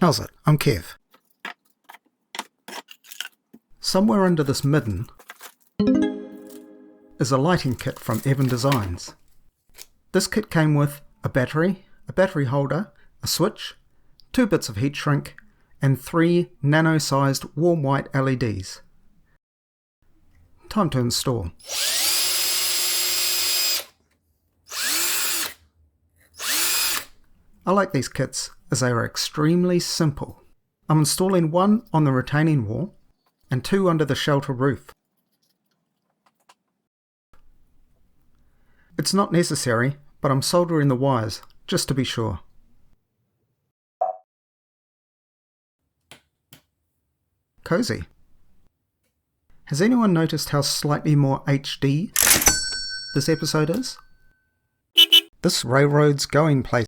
How's it? I'm Kev. Somewhere under this midden is a lighting kit from Evan Designs. This kit came with a battery holder, a switch, 2 bits of heat shrink, and 3 nano-sized warm white LEDs. Time to install. I like these kits as they are extremely simple. I'm installing 1 on the retaining wall and 2 under the shelter roof. It's not necessary, but I'm soldering the wires just to be sure. Cozy. Has anyone noticed how slightly more HD this episode is? This railroad's going places.